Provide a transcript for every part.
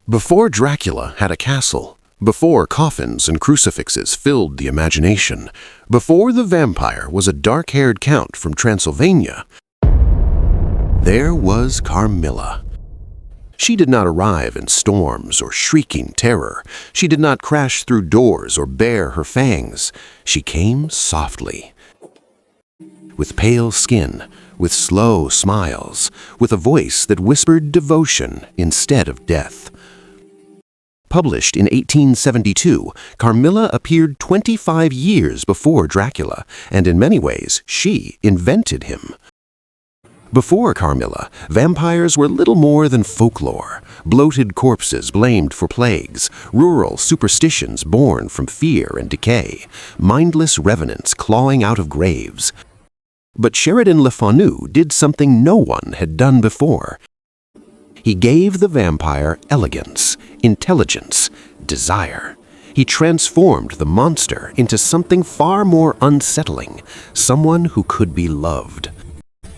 Before Dracula had a castle, before coffins and crucifixes filled the imagination, before the vampire was a dark-haired count from Transylvania, there was Carmilla. She did not arrive in storms or shrieking terror. She did not crash through doors or bare her fangs. She came softly, with pale skin, with slow smiles, with a voice that whispered devotion instead of death. Published in 1872, Carmilla appeared 25 years before Dracula, and in many ways, she invented him. Before Carmilla, vampires were little more than folklore, bloated corpses blamed for plagues, rural superstitions born from fear and decay, mindless revenants clawing out of graves. But Sheridan Le Fanu did something no one had done before. He gave the vampire elegance, intelligence, desire. He transformed the monster into something far more unsettling, someone who could be loved.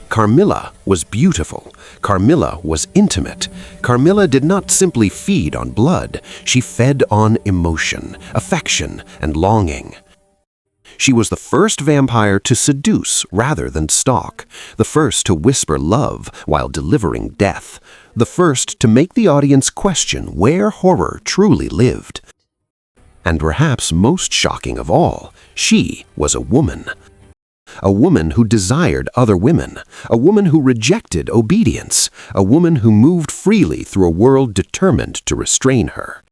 Carmilla was beautiful. Carmilla was intimate. Carmilla did not simply feed on blood. She fed on emotion, affection, and longing. She was the first vampire to seduce rather than stalk, the first to whisper love while delivering death, the first to make the audience question where horror truly lived. And perhaps most shocking of all, she was a woman. A woman who desired other women, a woman who rejected obedience, a woman who moved freely through a world determined to restrain her.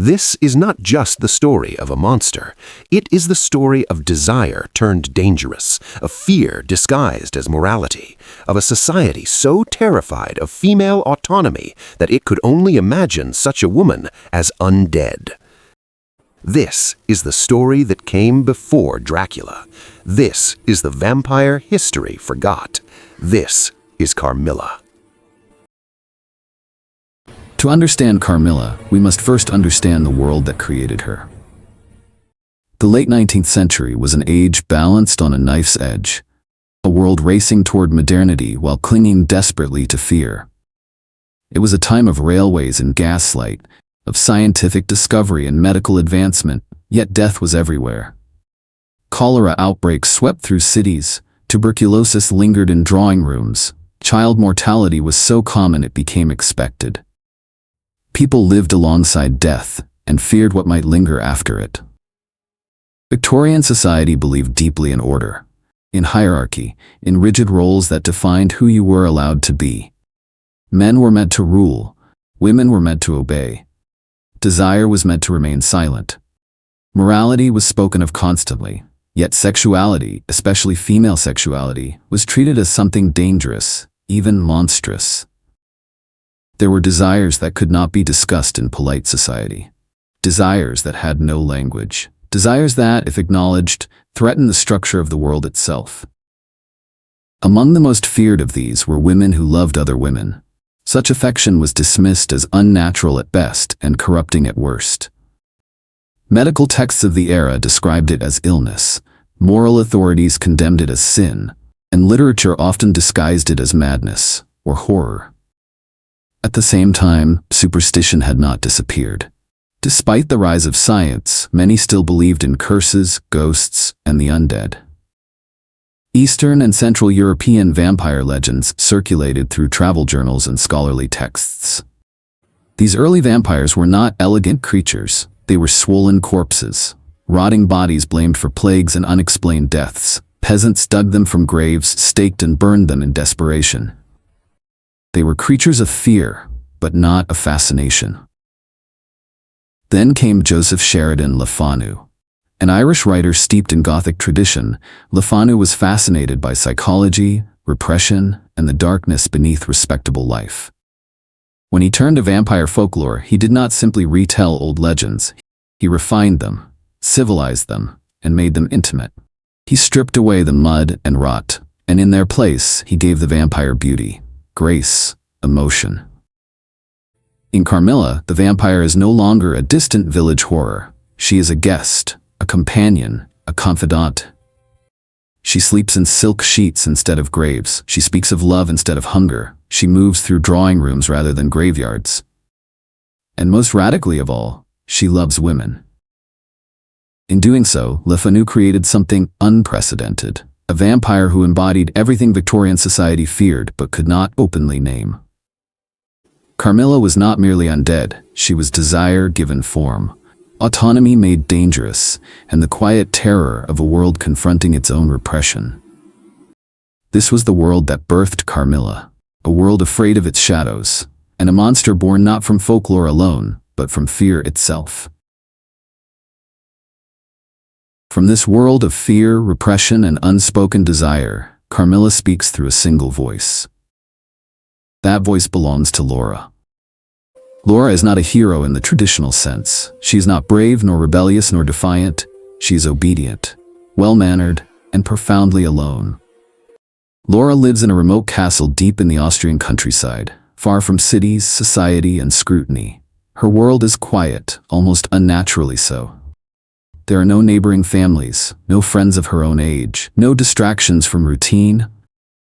This is not just the story of a monster. It is the story of desire turned dangerous, of fear disguised as morality, of a society so terrified of female autonomy that it could only imagine such a woman as undead. This is the story that came before Dracula. This is the vampire history forgot. This is Carmilla. To understand Carmilla, we must first understand the world that created her. The late 19th century was an age balanced on a knife's edge, a world racing toward modernity while clinging desperately to fear. It was a time of railways and gaslight, of scientific discovery and medical advancement, yet death was everywhere. Cholera outbreaks swept through cities, tuberculosis lingered in drawing rooms, child mortality was so common it became expected. People lived alongside death and feared what might linger after it. Victorian society believed deeply in order, in hierarchy, in rigid roles that defined who you were allowed to be. Men were meant to rule, women were meant to obey. Desire was meant to remain silent. Morality was spoken of constantly, yet sexuality, especially female sexuality, was treated as something dangerous, even monstrous. There were desires that could not be discussed in polite society. Desires that had no language. Desires that, if acknowledged, threatened the structure of the world itself. Among the most feared of these were women who loved other women. Such affection was dismissed as unnatural at best and corrupting at worst. Medical texts of the era described it as illness, moral authorities condemned it as sin, and literature often disguised it as madness or horror. At the same time, superstition had not disappeared. Despite the rise of science, many still believed in curses, ghosts, and the undead. Eastern and Central European vampire legends circulated through travel journals and scholarly texts. These early vampires were not elegant creatures, they were swollen corpses, rotting bodies blamed for plagues and unexplained deaths. Peasants dug them from graves, staked and burned them in desperation. They were creatures of fear, but not of fascination. Then came Joseph Sheridan Le Fanu. An Irish writer steeped in Gothic tradition, Le Fanu was fascinated by psychology, repression, and the darkness beneath respectable life. When he turned to vampire folklore, he did not simply retell old legends. He refined them, civilized them, and made them intimate. He stripped away the mud and rot, and in their place, he gave the vampire beauty, grace, emotion. In Carmilla, the vampire is no longer a distant village horror. She is a guest, a companion, a confidant. She sleeps in silk sheets instead of graves. She speaks of love instead of hunger. She moves through drawing rooms rather than graveyards. And most radically of all, she loves women. In doing so, Le Fanu created something unprecedented, a vampire who embodied everything Victorian society feared but could not openly name. Carmilla was not merely undead, she was desire given form, autonomy made dangerous, and the quiet terror of a world confronting its own repression. This was the world that birthed Carmilla, a world afraid of its shadows, and a monster born not from folklore alone, but from fear itself. From this world of fear, repression, and unspoken desire, Carmilla speaks through a single voice. That voice belongs to Laura. Laura is not a hero in the traditional sense. She is not brave, nor rebellious, nor defiant. She is obedient, well-mannered, and profoundly alone. Laura lives in a remote castle deep in the Austrian countryside, far from cities, society, and scrutiny. Her world is quiet, almost unnaturally so. There are no neighboring families, no friends of her own age, no distractions from routine.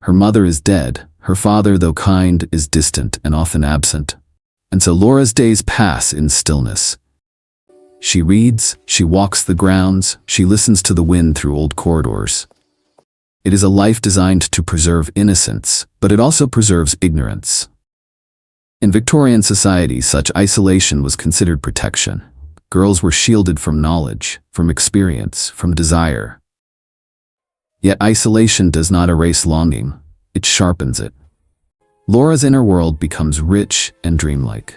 Her mother is dead. Her father, though kind, is distant and often absent. And so Laura's days pass in stillness. She reads, she walks the grounds, she listens to the wind through old corridors. It is a life designed to preserve innocence, but it also preserves ignorance. In Victorian society, such isolation was considered protection. Girls were shielded from knowledge, from experience, from desire. Yet isolation does not erase longing, it sharpens it. Laura's inner world becomes rich and dreamlike.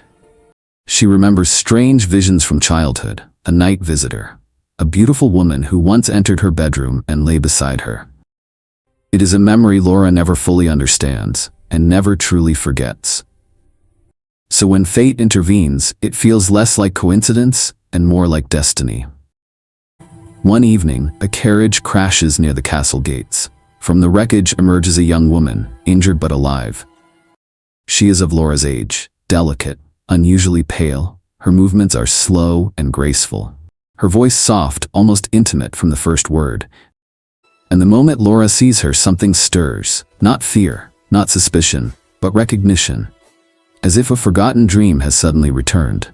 She remembers strange visions from childhood, a night visitor, a beautiful woman who once entered her bedroom and lay beside her. It is a memory Laura never fully understands and never truly forgets. So when fate intervenes, it feels less like coincidence and more like destiny. One evening, a carriage crashes near the castle gates. From the wreckage emerges a young woman, injured but alive. She is of Laura's age, delicate, unusually pale. Her movements are slow and graceful. Her voice soft, almost intimate from the first word. And the moment Laura sees her, something stirs. Not fear, not suspicion, but recognition. As if a forgotten dream has suddenly returned.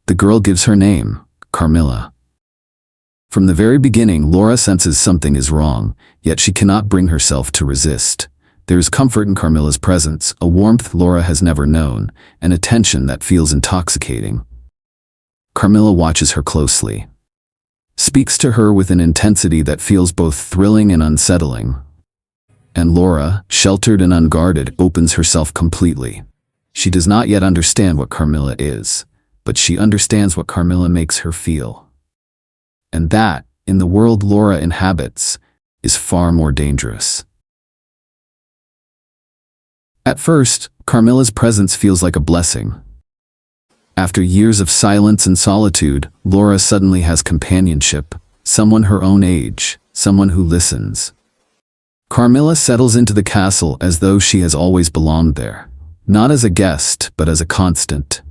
The girl gives her name, Carmilla. From the very beginning, Laura senses something is wrong, yet she cannot bring herself to resist. There is comfort in Carmilla's presence, a warmth Laura has never known, and a tension that feels intoxicating. Carmilla watches her closely, speaks to her with an intensity that feels both thrilling and unsettling. And Laura, sheltered and unguarded, opens herself completely. She does not yet understand what Carmilla is, but she understands what Carmilla makes her feel. And that, in the world Laura inhabits, is far more dangerous. At first, Carmilla's presence feels like a blessing. After years of silence and solitude, Laura suddenly has companionship, someone her own age, someone who listens. Carmilla settles into the castle as though she has always belonged there, not as a guest, but as a constant.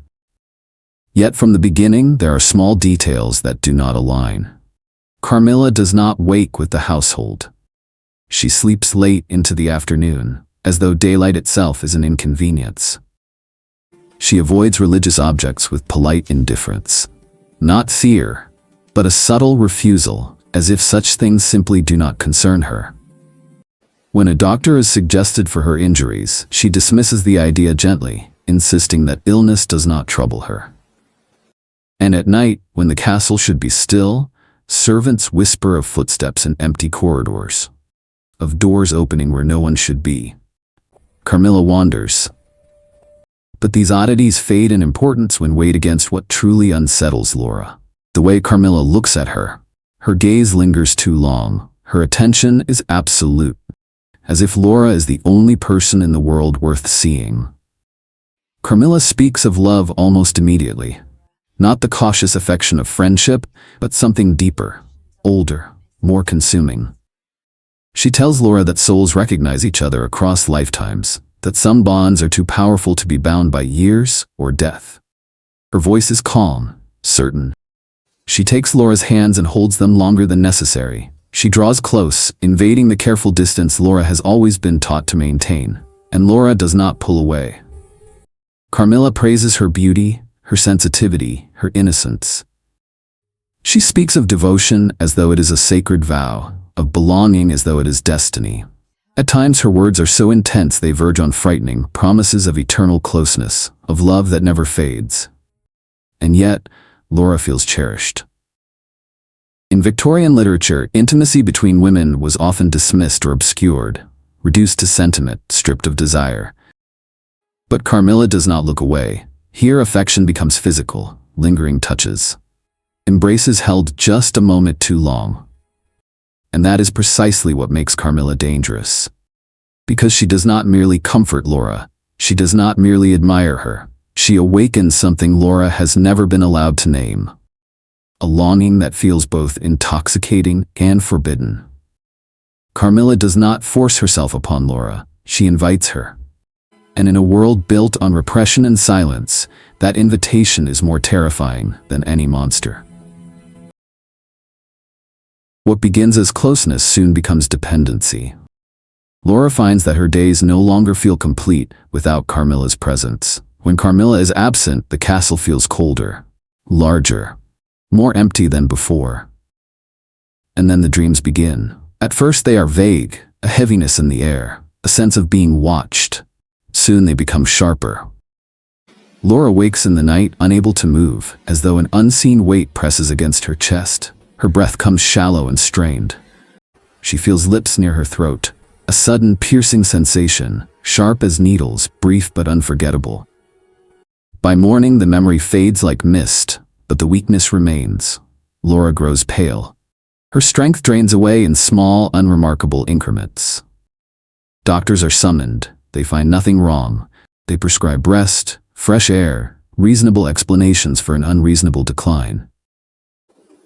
Yet from the beginning, there are small details that do not align. Carmilla does not wake with the household. She sleeps late into the afternoon, as though daylight itself is an inconvenience. She avoids religious objects with polite indifference. Not fear, but a subtle refusal, as if such things simply do not concern her. When a doctor is suggested for her injuries, she dismisses the idea gently, insisting that illness does not trouble her. And at night, when the castle should be still, servants whisper of footsteps in empty corridors, of doors opening where no one should be. Carmilla wanders. But these oddities fade in importance when weighed against what truly unsettles Laura. The way Carmilla looks at her. Her gaze lingers too long. Her attention is absolute, as if Laura is the only person in the world worth seeing. Carmilla speaks of love almost immediately. Not the cautious affection of friendship, but something deeper, older, more consuming. She tells Laura that souls recognize each other across lifetimes, that some bonds are too powerful to be bound by years or death. Her voice is calm, certain. She takes Laura's hands and holds them longer than necessary. She draws close, invading the careful distance Laura has always been taught to maintain, and Laura does not pull away. Carmilla praises her beauty, her sensitivity, her innocence. She speaks of devotion as though it is a sacred vow, of belonging as though it is destiny. At times her words are so intense they verge on frightening promises of eternal closeness, of love that never fades. And yet, Laura feels cherished. In Victorian literature, intimacy between women was often dismissed or obscured, reduced to sentiment, stripped of desire. But Carmilla does not look away. Here affection becomes physical, lingering touches. Embraces held just a moment too long. And that is precisely what makes Carmilla dangerous. Because she does not merely comfort Laura, she does not merely admire her, she awakens something Laura has never been allowed to name. A longing that feels both intoxicating and forbidden. Carmilla does not force herself upon Laura, she invites her. And in a world built on repression and silence, that invitation is more terrifying than any monster. What begins as closeness soon becomes dependency. Laura finds that her days no longer feel complete without Carmilla's presence. When Carmilla is absent, the castle feels colder, larger, more empty than before. And then the dreams begin. At first they are vague, a heaviness in the air, a sense of being watched. Soon they become sharper. Laura wakes in the night, unable to move, as though an unseen weight presses against her chest. Her breath comes shallow and strained. She feels lips near her throat, a sudden piercing sensation, sharp as needles, brief but unforgettable. By morning the memory fades like mist, but the weakness remains. Laura grows pale. Her strength drains away in small, unremarkable increments. Doctors are summoned. They find nothing wrong. They prescribe rest, fresh air, reasonable explanations for an unreasonable decline.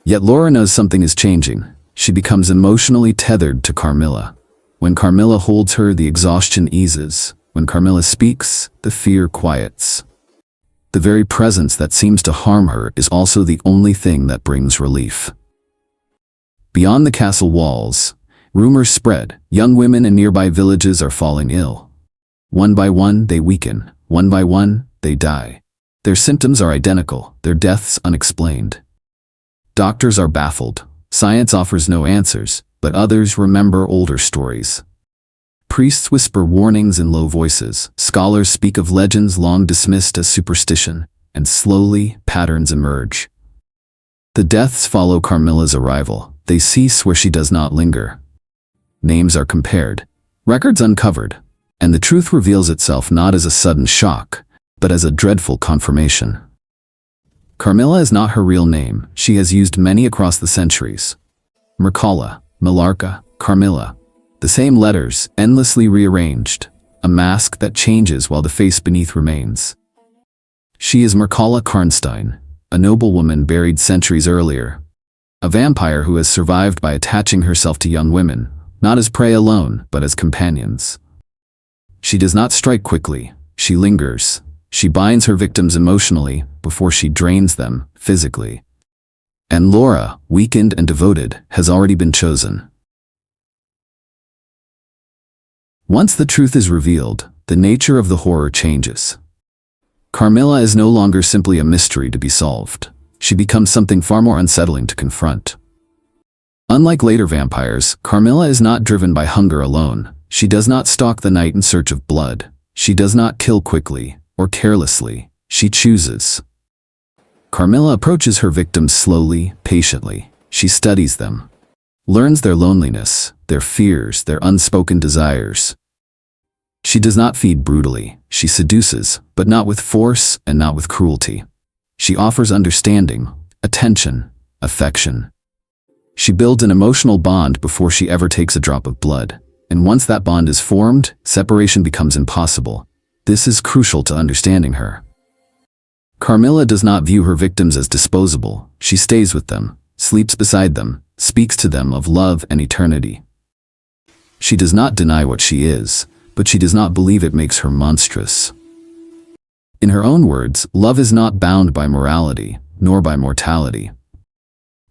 Yet Laura knows something is changing. She becomes emotionally tethered to Carmilla. When Carmilla holds her, the exhaustion eases. When Carmilla speaks, the fear quiets. The very presence that seems to harm her is also the only thing that brings relief. Beyond the castle walls, rumors spread. Young women in nearby villages are falling ill. One by one, they weaken. One by one, they die. Their symptoms are identical, their deaths unexplained. Doctors are baffled. Science offers no answers, but others remember older stories. Priests whisper warnings in low voices. Scholars speak of legends long dismissed as superstition, and slowly, patterns emerge. The deaths follow Carmilla's arrival. They cease where she does not linger. Names are compared, records uncovered, and the truth reveals itself not as a sudden shock, but as a dreadful confirmation. Carmilla is not her real name. She has used many across the centuries. Mircalla, Millarca, Carmilla. The same letters, endlessly rearranged. A mask that changes while the face beneath remains. She is Mircalla Karnstein, a noblewoman buried centuries earlier. A vampire who has survived by attaching herself to young women, not as prey alone, but as companions. She does not strike quickly. She lingers. She binds her victims emotionally before she drains them physically. And Laura, weakened and devoted, has already been chosen. Once the truth is revealed, the nature of the horror changes. Carmilla is no longer simply a mystery to be solved. She becomes something far more unsettling to confront. Unlike later vampires, Carmilla is not driven by hunger alone. She does not stalk the night in search of blood. She does not kill quickly or carelessly. She chooses. Carmilla approaches her victims slowly, patiently. She studies them, learns their loneliness, their fears, their unspoken desires. She does not feed brutally. She seduces, but not with force and not with cruelty. She offers understanding, attention, affection. She builds an emotional bond before she ever takes a drop of blood. And once that bond is formed, separation becomes impossible. This is crucial to understanding her. Carmilla does not view her victims as disposable. She stays with them, sleeps beside them, speaks to them of love and eternity. She does not deny what she is, but she does not believe it makes her monstrous. In her own words, love is not bound by morality, nor by mortality.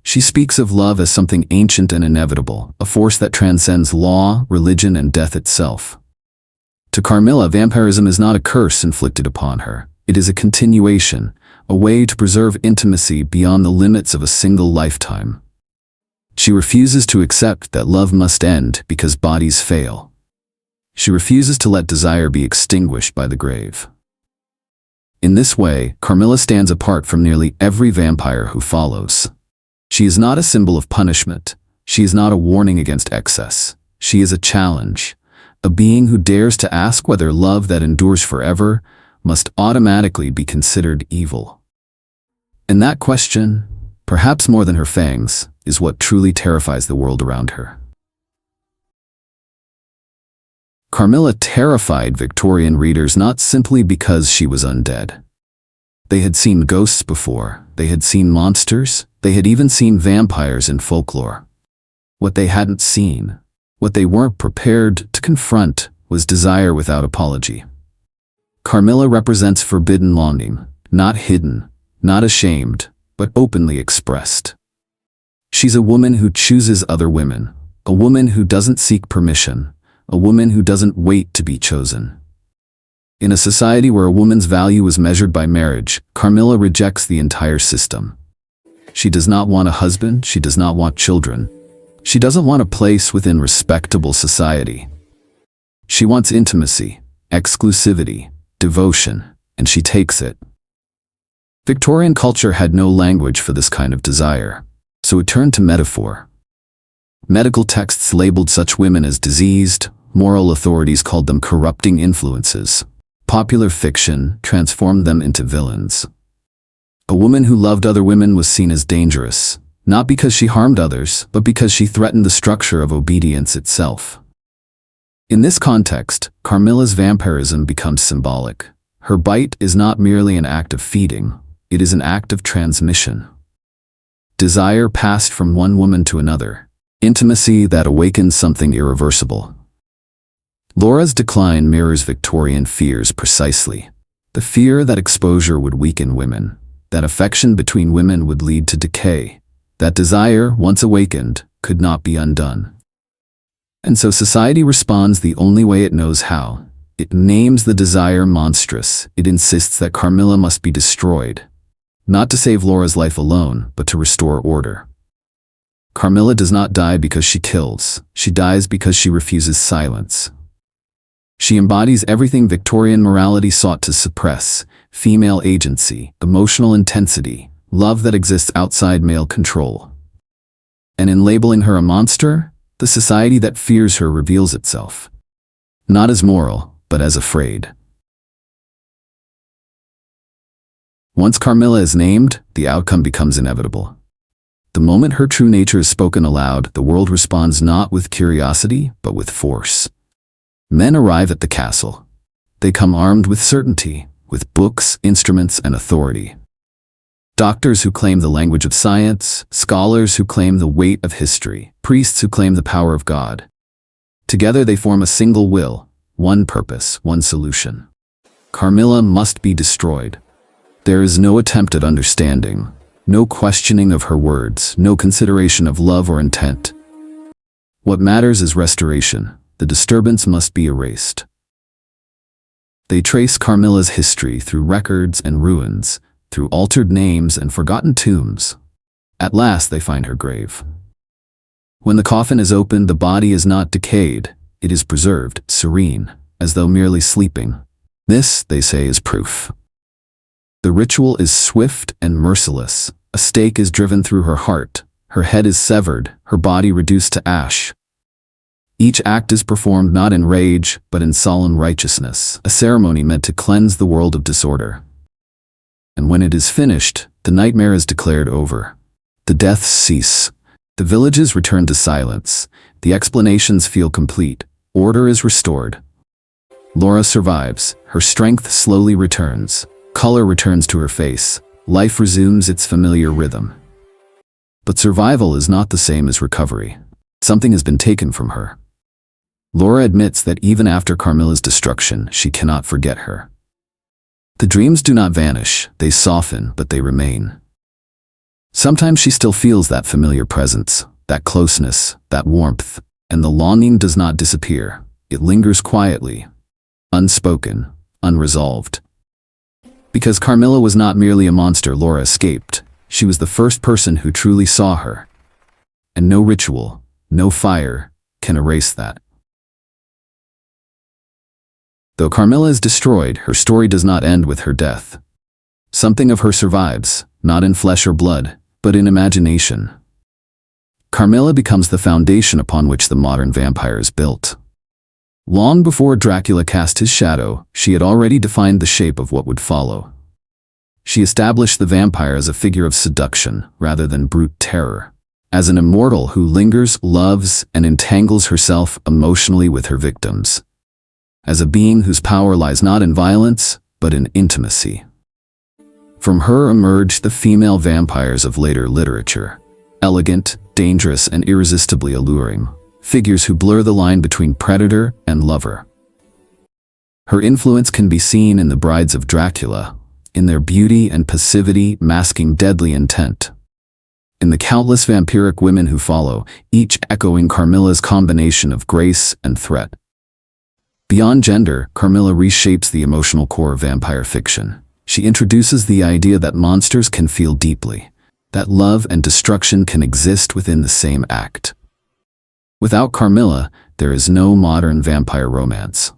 She speaks of love as something ancient and inevitable, a force that transcends law, religion, and death itself. To Carmilla, vampirism is not a curse inflicted upon her. It is a continuation, a way to preserve intimacy beyond the limits of a single lifetime. She refuses to accept that love must end because bodies fail. She refuses to let desire be extinguished by the grave. In this way, Carmilla stands apart from nearly every vampire who follows. She is not a symbol of punishment. She is not a warning against excess. She is a challenge, a being who dares to ask whether love that endures forever must automatically be considered evil. And that question, perhaps more than her fangs, is what truly terrifies the world around her. Carmilla terrified Victorian readers not simply because she was undead. They had seen ghosts before, they had seen monsters, they had even seen vampires in folklore. What they hadn't seen, what they weren't prepared to confront, was desire without apology. Carmilla represents forbidden longing, not hidden, not ashamed, but openly expressed. She's a woman who chooses other women, a woman who doesn't seek permission, a woman who doesn't wait to be chosen. In a society where a woman's value is measured by marriage, Carmilla rejects the entire system. She does not want a husband, she does not want children. She doesn't want a place within respectable society. She wants intimacy, exclusivity, devotion, and she takes it. Victorian culture had no language for this kind of desire, so it turned to metaphor. Medical texts labeled such women as diseased, moral authorities called them corrupting influences. Popular fiction transformed them into villains. A woman who loved other women was seen as dangerous, not because she harmed others, but because she threatened the structure of obedience itself. In this context, Carmilla's vampirism becomes symbolic. Her bite is not merely an act of feeding, it is an act of transmission. Desire passed from one woman to another, intimacy that awakens something irreversible. Laura's decline mirrors Victorian fears precisely. The fear that exposure would weaken women, that affection between women would lead to decay, that desire, once awakened, could not be undone. And so society responds the only way it knows how. It names the desire monstrous. It insists that Carmilla must be destroyed, not to save Laura's life alone, but to restore order. Carmilla does not die because she kills. She dies because she refuses silence. She embodies everything Victorian morality sought to suppress: female agency, emotional intensity, love that exists outside male control. And in labeling her a monster, the society that fears her reveals itself, not as moral, but as afraid. Once Carmilla is named, the outcome becomes inevitable. The moment her true nature is spoken aloud, the world responds not with curiosity, but with force. Men arrive at the castle. They come armed with certainty, with books, instruments, and authority. Doctors who claim the language of science, scholars who claim the weight of history, priests who claim the power of God. Together they form a single will, one purpose, one solution. Carmilla must be destroyed. There is no attempt at understanding, no questioning of her words, no consideration of love or intent. What matters is restoration. The disturbance must be erased. They trace Carmilla's history through records and ruins, through altered names and forgotten tombs. At last they find her grave. When the coffin is opened, the body is not decayed. It is preserved, serene, as though merely sleeping. This, they say, is proof. The ritual is swift and merciless. A stake is driven through her heart. Her head is severed, her body reduced to ash. Each act is performed not in rage, but in solemn righteousness, a ceremony meant to cleanse the world of disorder. And when it is finished, the nightmare is declared over. The deaths cease. The villages return to silence. The explanations feel complete. Order is restored. Laura survives. Her strength slowly returns. Color returns to her face. Life resumes its familiar rhythm. But survival is not the same as recovery. Something has been taken from her. Laura admits that even after Carmilla's destruction, she cannot forget her. The dreams do not vanish, they soften, but they remain. Sometimes she still feels that familiar presence, that closeness, that warmth, and the longing does not disappear. It lingers quietly, unspoken, unresolved. Because Carmilla was not merely a monster Laura escaped, she was the first person who truly saw her. And no ritual, no fire, can erase that. Though Carmilla is destroyed, her story does not end with her death. Something of her survives, not in flesh or blood, but in imagination. Carmilla becomes the foundation upon which the modern vampire is built. Long before Dracula cast his shadow, she had already defined the shape of what would follow. She established the vampire as a figure of seduction rather than brute terror, as an immortal who lingers, loves, and entangles herself emotionally with her victims, as a being whose power lies not in violence, but in intimacy. From her emerged the female vampires of later literature, elegant, dangerous, and irresistibly alluring, figures who blur the line between predator and lover. Her influence can be seen in the brides of Dracula, in their beauty and passivity masking deadly intent. In the countless vampiric women who follow, each echoing Carmilla's combination of grace and threat. Beyond gender, Carmilla reshapes the emotional core of vampire fiction. She introduces the idea that monsters can feel deeply, that love and destruction can exist within the same act. Without Carmilla, there is no modern vampire romance.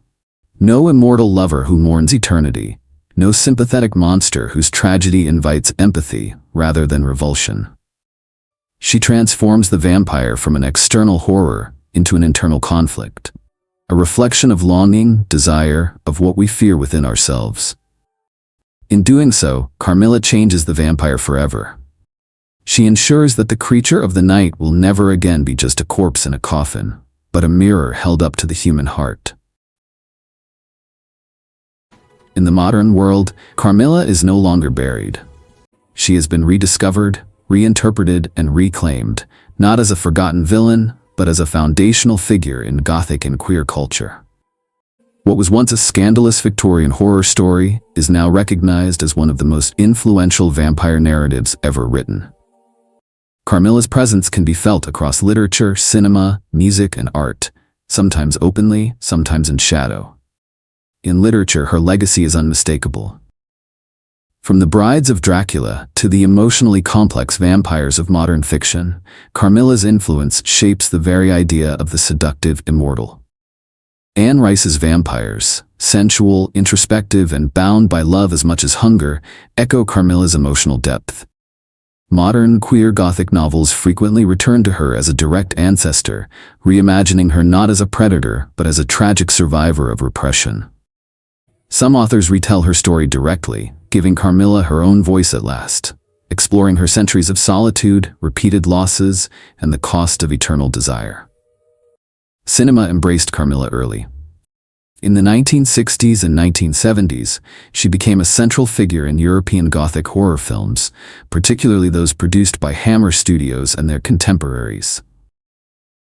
No immortal lover who mourns eternity, no sympathetic monster whose tragedy invites empathy rather than revulsion. She transforms the vampire from an external horror into an internal conflict, a reflection of longing, desire, of what we fear within ourselves. In doing so, Carmilla changes the vampire forever. She ensures that the creature of the night will never again be just a corpse in a coffin, but a mirror held up to the human heart. In the modern world, Carmilla is no longer buried. She has been rediscovered, reinterpreted, and reclaimed, not as a forgotten villain, but as a foundational figure in Gothic and queer culture. What was once a scandalous Victorian horror story is now recognized as one of the most influential vampire narratives ever written. Carmilla's presence can be felt across literature, cinema, music, and art, sometimes openly, sometimes in shadow. In literature, her legacy is unmistakable. From the brides of Dracula to the emotionally complex vampires of modern fiction, Carmilla's influence shapes the very idea of the seductive immortal. Anne Rice's vampires, sensual, introspective, and bound by love as much as hunger, echo Carmilla's emotional depth. Modern queer Gothic novels frequently return to her as a direct ancestor, reimagining her not as a predator, but as a tragic survivor of repression. Some authors retell her story directly, giving Carmilla her own voice at last, exploring her centuries of solitude, repeated losses, and the cost of eternal desire. Cinema embraced Carmilla early. In the 1960s and 1970s, she became a central figure in European Gothic horror films, particularly those produced by Hammer Studios and their contemporaries.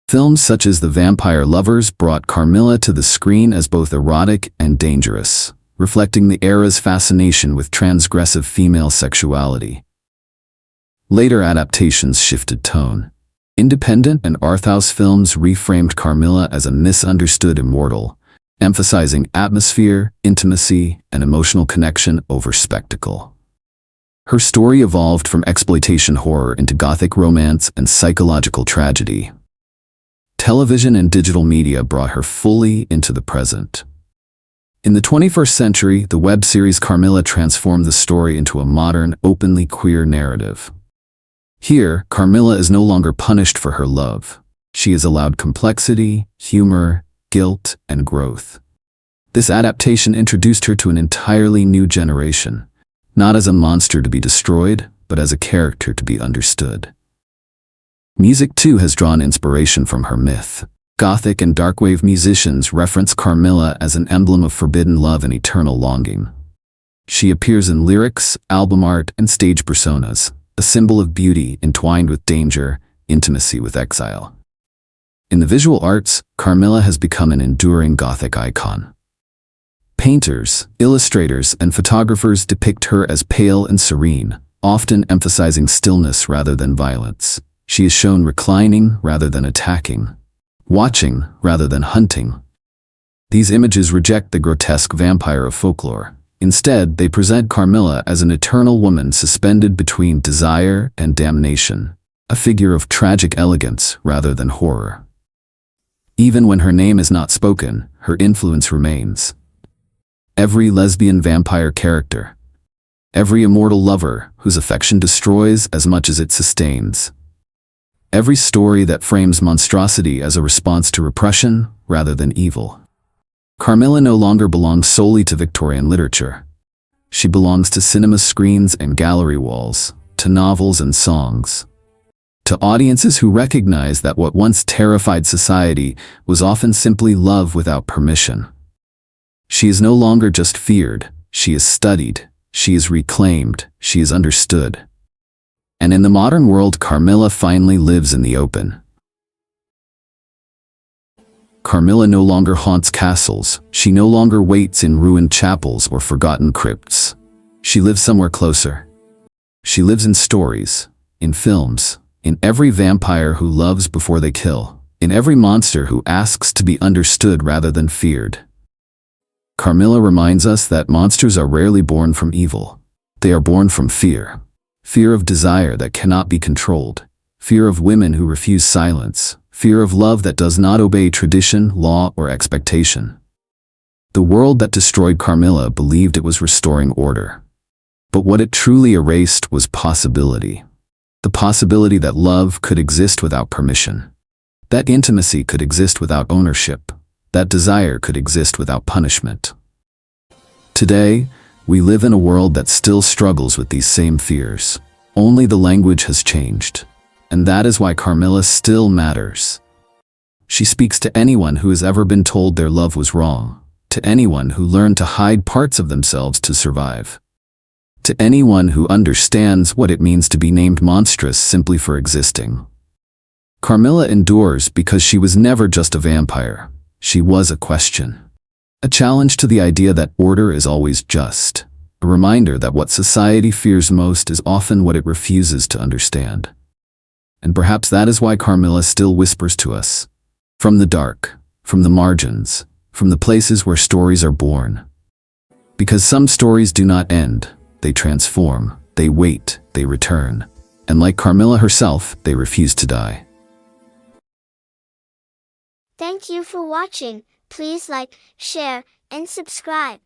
Films such as The Vampire Lovers brought Carmilla to the screen as both erotic and dangerous, reflecting the era's fascination with transgressive female sexuality. Later adaptations shifted tone. Independent and arthouse films reframed Carmilla as a misunderstood immortal, emphasizing atmosphere, intimacy, and emotional connection over spectacle. Her story evolved from exploitation horror into Gothic romance and psychological tragedy. Television and digital media brought her fully into the present. In the 21st century, the web series Carmilla transformed the story into a modern, openly queer narrative. Here, Carmilla is no longer punished for her love. She is allowed complexity, humor, guilt, and growth. This adaptation introduced her to an entirely new generation, not as a monster to be destroyed, but as a character to be understood. Music, too, has drawn inspiration from her myth. Gothic and darkwave musicians reference Carmilla as an emblem of forbidden love and eternal longing. She appears in lyrics, album art, and stage personas, a symbol of beauty entwined with danger, intimacy with exile. In the visual arts, Carmilla has become an enduring Gothic icon. Painters, illustrators, and photographers depict her as pale and serene, often emphasizing stillness rather than violence. She is shown reclining rather than attacking, watching rather than hunting. These images reject the grotesque vampire of folklore, Instead, they present Carmilla as an eternal woman suspended between desire and damnation, a figure of tragic elegance rather than horror. Even when her name is not spoken, her influence remains. Every lesbian vampire character, every immortal lover whose affection destroys as much as it sustains, every story that frames monstrosity as a response to repression rather than evil. Carmilla no longer belongs solely to Victorian literature. She belongs to cinema screens and gallery walls, to novels and songs, to audiences who recognize that what once terrified society was often simply love without permission. She is no longer just feared, she is studied, she is reclaimed, she is understood. And in the modern world, Carmilla finally lives in the open. Carmilla no longer haunts castles, she no longer waits in ruined chapels or forgotten crypts. She lives somewhere closer. She lives in stories, in films, in every vampire who loves before they kill, in every monster who asks to be understood rather than feared. Carmilla reminds us that monsters are rarely born from evil. They are born from fear. Fear of desire that cannot be controlled. Fear of women who refuse silence. Fear of love that does not obey tradition, law, or expectation. The world that destroyed Carmilla believed it was restoring order. But what it truly erased was possibility. The possibility that love could exist without permission. That intimacy could exist without ownership. That desire could exist without punishment. Today, we live in a world that still struggles with these same fears. Only the language has changed. And that is why Carmilla still matters. She speaks to anyone who has ever been told their love was wrong, to anyone who learned to hide parts of themselves to survive, to anyone who understands what it means to be named monstrous simply for existing. Carmilla endures because she was never just a vampire. She was a question. A challenge to the idea that order is always just. A reminder that what society fears most is often what it refuses to understand. And perhaps that is why Carmilla still whispers to us. From the dark, from the margins, from the places where stories are born. Because some stories do not end, they transform, they wait, they return. And like Carmilla herself, they refuse to die. Thank you for watching. Please like, share, and subscribe.